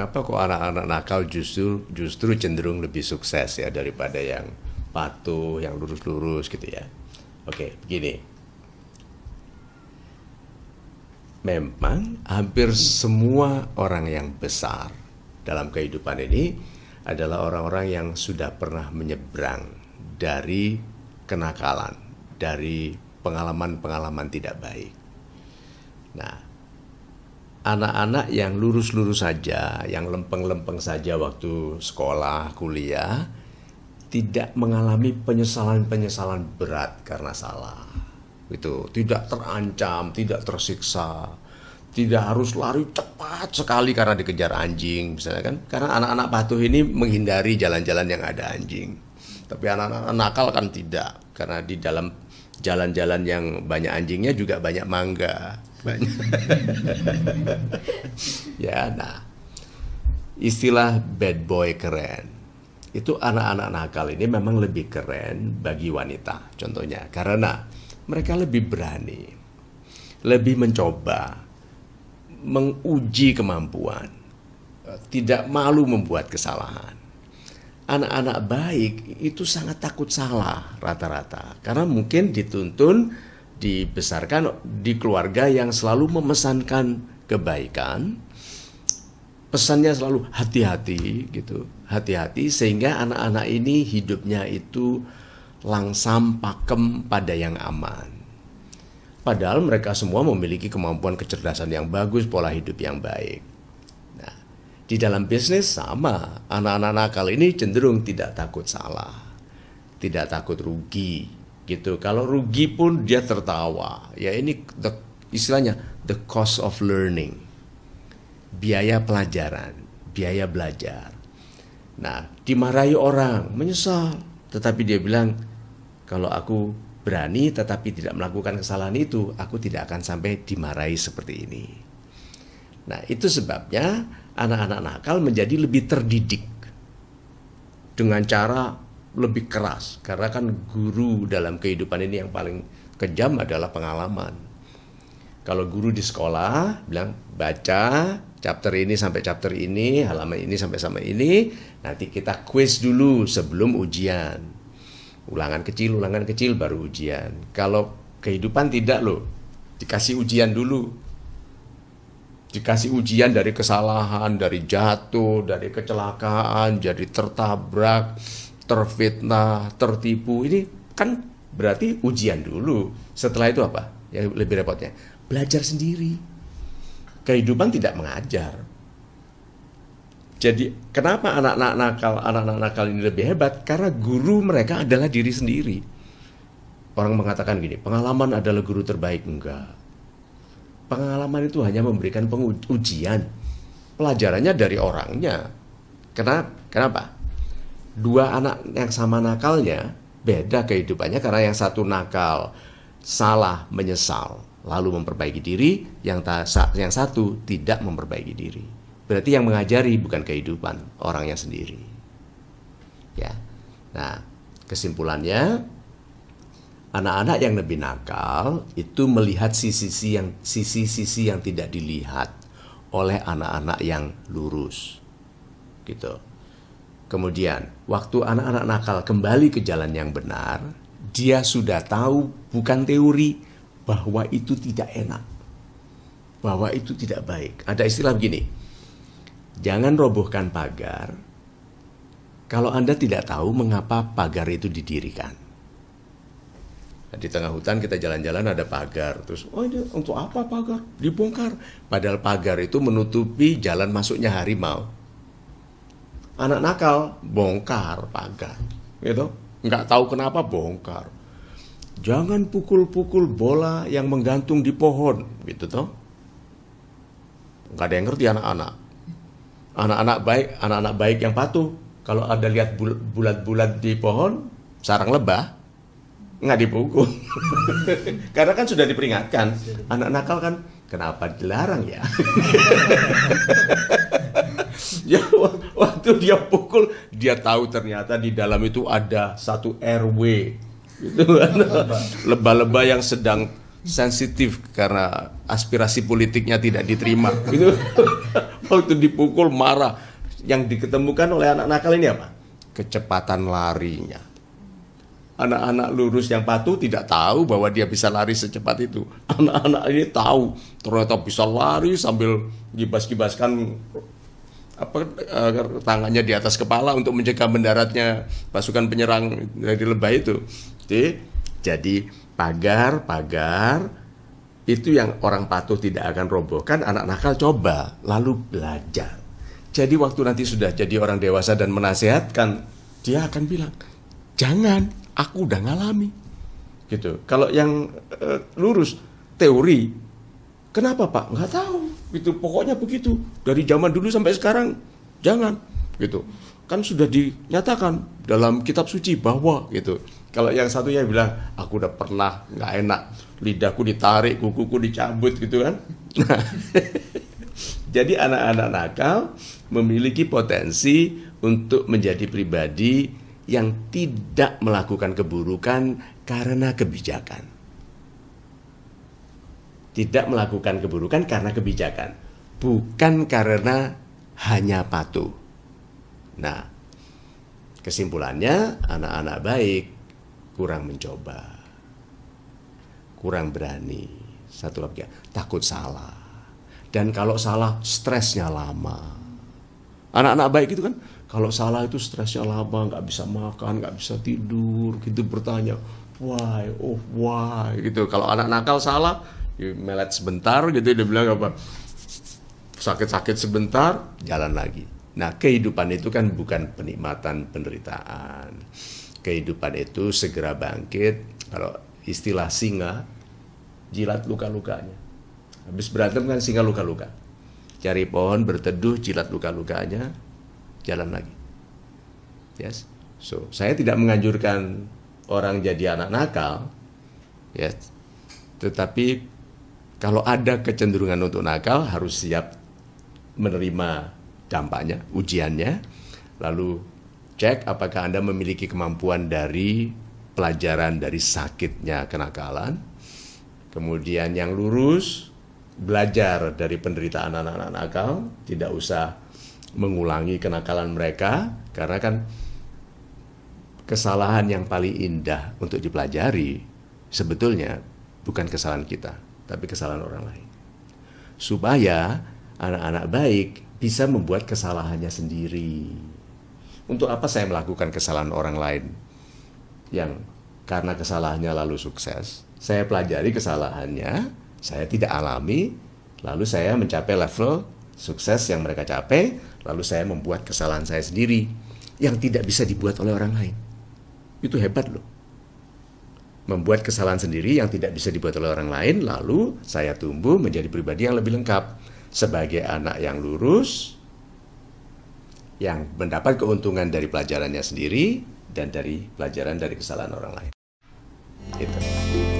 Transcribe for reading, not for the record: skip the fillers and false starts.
mengapa kok anak-anak nakal justru cenderung lebih sukses ya daripada yang patuh, yang lurus-lurus gitu ya. Oke, begini. Memang hampir semua orang yang besar dalam kehidupan ini adalah orang-orang yang sudah pernah menyeberang dari kenakalan, dari pengalaman-pengalaman tidak baik. Nah, anak-anak yang lurus-lurus saja, yang lempeng-lempeng saja waktu sekolah, kuliah, tidak mengalami penyesalan-penyesalan berat karena salah. Itu tidak terancam, tidak tersiksa, tidak harus lari cepat sekali karena dikejar anjing, misalnya kan? Karena anak-anak patuh ini menghindari jalan-jalan yang ada anjing. Tapi anak-anak nakal kan tidak, karena di dalam jalan-jalan yang banyak anjingnya juga banyak mangga. Banyak. Ya, nah, istilah bad boy keren. Itu anak-anak nakal ini memang lebih keren bagi wanita, contohnya, karena mereka lebih berani, lebih mencoba, menguji kemampuan, tidak malu membuat kesalahan. Anak-anak baik itu sangat takut salah rata-rata, karena mungkin dituntun, dibesarkan di keluarga yang selalu memesankan kebaikan, pesannya selalu hati-hati gitu, hati-hati, sehingga anak-anak ini hidupnya itu langsam pakem pada yang aman. Padahal mereka semua memiliki kemampuan kecerdasan yang bagus, pola hidup yang baik. Nah, di dalam bisnis sama, anak-anak nakal ini cenderung tidak takut salah, tidak takut rugi gitu. Kalau rugi pun dia tertawa. Ya ini istilahnya the cost of learning. Biaya pelajaran, biaya belajar. Nah, dimarahi orang, menyesal, tetapi dia bilang, kalau aku berani tetapi tidak melakukan kesalahan itu, aku tidak akan sampai dimarahi seperti ini. Nah, itu sebabnya anak-anak nakal menjadi lebih terdidik dengan cara lebih keras. Karena kan guru dalam kehidupan ini yang paling kejam adalah pengalaman. Kalau guru di sekolah bilang, baca chapter ini sampai chapter ini, halaman ini sampai ini, nanti kita quiz dulu sebelum ujian. Ulangan kecil baru ujian. Kalau kehidupan tidak loh, dikasih ujian dulu. Dikasih ujian dari kesalahan, dari jatuh, dari kecelakaan, jadi tertabrak, terfitnah, tertipu. Ini kan berarti ujian dulu. Setelah itu apa? Yang lebih repotnya, belajar sendiri. Kehidupan tidak mengajar. Jadi kenapa anak-anak nakal ini lebih hebat? Karena guru mereka adalah diri sendiri. Orang mengatakan gini, pengalaman adalah guru terbaik. Enggak. Pengalaman itu hanya memberikan ujian. Pelajarannya dari orangnya. Kenapa? Dua anak yang sama nakalnya beda kehidupannya, karena yang satu nakal, salah, menyesal, lalu memperbaiki diri, yang satu tidak memperbaiki diri. Berarti yang mengajari bukan kehidupan orangnya sendiri. Ya. Nah, kesimpulannya, anak-anak yang lebih nakal itu melihat sisi-sisi yang tidak dilihat oleh anak-anak yang lurus. Gitu. Kemudian, waktu anak-anak nakal kembali ke jalan yang benar, dia sudah tahu, bukan teori, bahwa itu tidak enak, bahwa itu tidak baik. Ada istilah begini, jangan robohkan pagar kalau Anda tidak tahu mengapa pagar itu didirikan. Nah, di tengah hutan kita jalan-jalan ada pagar, terus ini untuk apa pagar? Dibongkar. Padahal pagar itu menutupi jalan masuknya harimau. Anak nakal bongkar pagar, gitu. Nggak tahu kenapa bongkar. Jangan pukul-pukul bola yang menggantung di pohon, gitu toh. Nggak ada yang ngerti anak-anak. Anak-anak baik yang patuh, kalau ada lihat bulat-bulat di pohon, sarang lebah, nggak dipukul. Karena kan sudah diperingatkan. Anak nakal kan, kenapa dilarang ya? Ya, waktu dia pukul, dia tahu ternyata di dalam itu ada satu RW, gitu kan? Lebah-lebah yang sedang sensitif karena aspirasi politiknya tidak diterima, gitu. nakal itu dipukul, marah. Yang diketemukan oleh anak nakal ini apa? Kecepatan larinya. Anak-anak lurus yang patuh tidak tahu bahwa dia bisa lari secepat itu. Anak-anak ini tahu, ternyata bisa lari sambil gibas-gibaskan tangannya di atas kepala untuk mencegah mendaratnya pasukan penyerang dari lebah itu. Jadi pagar itu yang orang patuh tidak akan robohkan, anak nakal coba lalu belajar. Jadi waktu nanti sudah jadi orang dewasa dan menasehatkan, dia akan bilang, jangan, aku udah ngalami. Gitu. Kalau yang lurus teori, kenapa Pak? Nggak tahu. Gitu. Pokoknya begitu. Dari zaman dulu sampai sekarang, jangan. Gitu. Kan sudah dinyatakan dalam kitab suci bahwa gitu. Kalau yang satunya bilang, aku udah pernah nggak enak, lidahku ditarik, kukuku dicabut gitu kan. Jadi anak-anak nakal memiliki potensi untuk menjadi pribadi yang tidak melakukan keburukan karena kebijakan. Tidak melakukan keburukan karena kebijakan, bukan karena hanya patuh. Nah, kesimpulannya anak-anak baik kurang mencoba, kurang berani, satu lagi takut salah, dan kalau salah stresnya lama. Anak-anak baik itu kan kalau salah itu stresnya lama, nggak bisa makan, nggak bisa tidur, gitu bertanya why, oh why gitu. Kalau anak nakal salah, melet sebentar gitu, dia bilang apa, sakit-sakit sebentar, jalan lagi. Nah, kehidupan itu kan bukan penikmatan penderitaan. Kehidupan itu segera bangkit. Kalau istilah singa, jilat luka-lukanya. Habis berantem kan singa luka-luka. Cari pohon, berteduh, jilat luka-lukanya, jalan lagi. Yes. So, saya tidak menganjurkan orang jadi anak nakal. Yes. Tetapi kalau ada kecenderungan untuk nakal, harus siap menerima dampaknya, ujiannya. Lalu cek apakah Anda memiliki kemampuan dari pelajaran dari sakitnya kenakalan. Kemudian yang lurus, belajar dari penderitaan anak-anak nakal, tidak usah mengulangi kenakalan mereka, karena kan kesalahan yang paling indah untuk dipelajari sebetulnya bukan kesalahan kita, tapi kesalahan orang lain. Supaya anak-anak baik bisa membuat kesalahannya sendiri. Untuk apa saya melakukan kesalahan orang lain yang karena kesalahannya lalu sukses? Saya pelajari kesalahannya, saya tidak alami, lalu saya mencapai level sukses yang mereka capai, lalu saya membuat kesalahan saya sendiri yang tidak bisa dibuat oleh orang lain. Itu hebat loh. Membuat kesalahan sendiri yang tidak bisa dibuat oleh orang lain, lalu saya tumbuh menjadi pribadi yang lebih lengkap sebagai anak yang lurus, yang mendapat keuntungan dari pelajarannya sendiri dan dari pelajaran dari kesalahan orang lain. Itu.